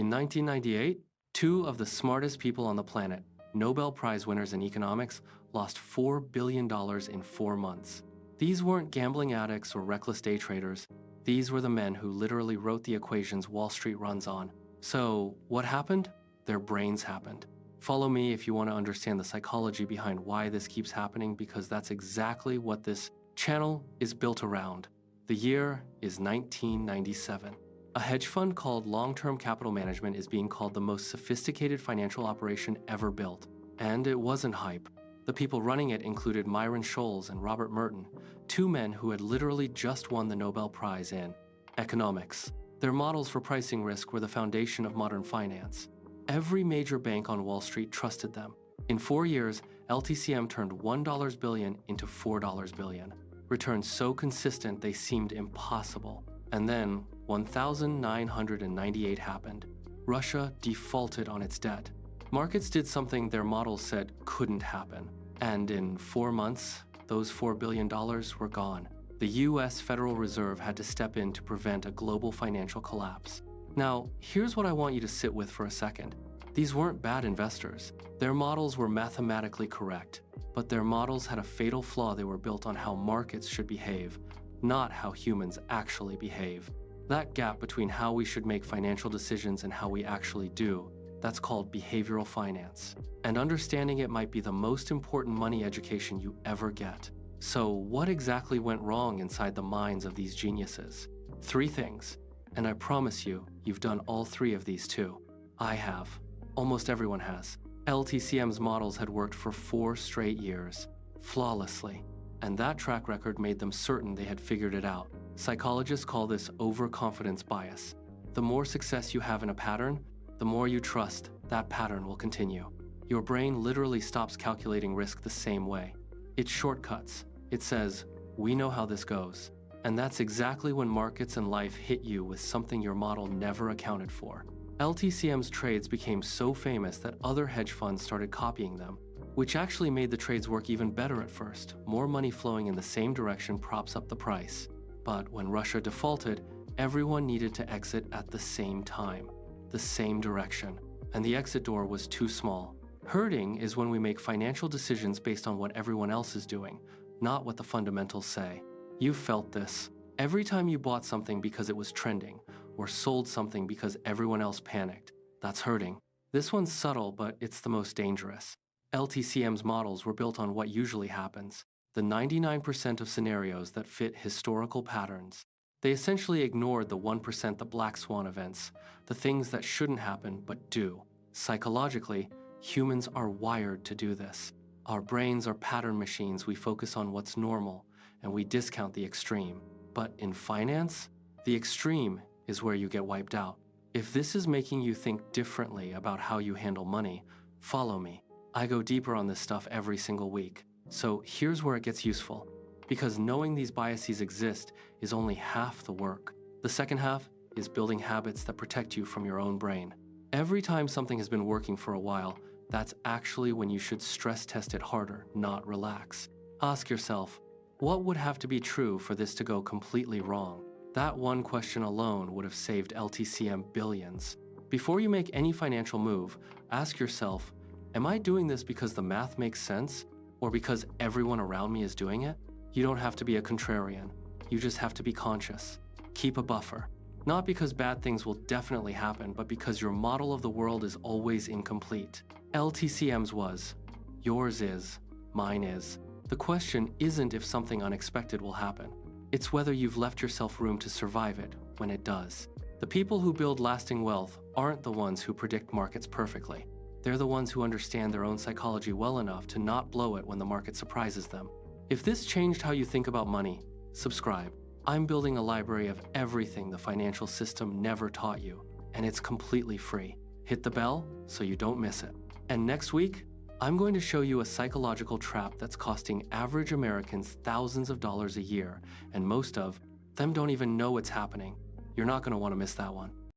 In 1998, two of the smartest people on the planet, Nobel Prize winners in economics, lost $4 billion in 4 months. These weren't gambling addicts or reckless day traders. These were the men who literally wrote the equations Wall Street runs on. So, what happened? Their brains happened. Follow me if you want to understand the psychology behind why this keeps happening, because that's exactly what this channel is built around. The year is 1997. A hedge fund called Long-Term Capital Management is being called the most sophisticated financial operation ever built. And it wasn't hype. The people running it included Myron Scholes and Robert Merton, two men who had literally just won the Nobel Prize in economics. Their models for pricing risk were the foundation of modern finance. Every major bank on Wall Street trusted them. In 4 years, LTCM turned $1 billion into $4 billion. Returns so consistent they seemed impossible. And then, 1998 happened. Russia defaulted on its debt. Markets did something their models said couldn't happen. And in 4 months, those $4 billion were gone. The US Federal Reserve had to step in to prevent a global financial collapse. Now, here's what I want you to sit with for a second. These weren't bad investors. Their models were mathematically correct, but their models had a fatal flaw. They were built on how markets should behave, not how humans actually behave. That gap between how we should make financial decisions and how we actually do, that's called behavioral finance. And understanding it might be the most important money education you ever get. So what exactly went wrong inside the minds of these geniuses? 3 things. And I promise you, you've done all 3 of these too. I have. Almost everyone has. LTCM's models had worked for 4 straight years, flawlessly. And that track record made them certain they had figured it out. Psychologists call this overconfidence bias. The more success you have in a pattern, the more you trust that pattern will continue. Your brain literally stops calculating risk the same way. It shortcuts. It says, we know how this goes. And that's exactly when markets and life hit you with something your model never accounted for. LTCM's trades became so famous that other hedge funds started copying them, which actually made the trades work even better at first. More money flowing in the same direction props up the price. But when Russia defaulted, everyone needed to exit at the same time, the same direction, and the exit door was too small. Hurting is when we make financial decisions based on what everyone else is doing, not what the fundamentals say. You've felt this. Every time you bought something because it was trending, or sold something because everyone else panicked, that's hurting. This one's subtle, but it's the most dangerous. LTCM's models were built on what usually happens, the 99% of scenarios that fit historical patterns. They essentially ignored the 1%, the black swan events, the things that shouldn't happen but do. Psychologically, humans are wired to do this. Our brains are pattern machines. We focus on what's normal, and we discount the extreme. But in finance, the extreme is where you get wiped out. If this is making you think differently about how you handle money, follow me. I go deeper on this stuff every single week. So here's where it gets useful. Because knowing these biases exist is only half the work. The second half is building habits that protect you from your own brain. Every time something has been working for a while, that's actually when you should stress test it harder, not relax. Ask yourself, what would have to be true for this to go completely wrong? That one question alone would have saved LTCM billions. Before you make any financial move, ask yourself, am I doing this because the math makes sense, or because everyone around me is doing it? You don't have to be a contrarian. You just have to be conscious. Keep a buffer. Not because bad things will definitely happen, but because your model of the world is always incomplete. LTCM's was. Yours is. Mine is. The question isn't if something unexpected will happen. It's whether you've left yourself room to survive it when it does. The people who build lasting wealth aren't the ones who predict markets perfectly. They're the ones who understand their own psychology well enough to not blow it when the market surprises them. If this changed how you think about money, subscribe. I'm building a library of everything the financial system never taught you, and it's completely free. Hit the bell so you don't miss it. And next week, I'm going to show you a psychological trap that's costing average Americans thousands of dollars a year, and most of them don't even know it's happening. You're not going to want to miss that one.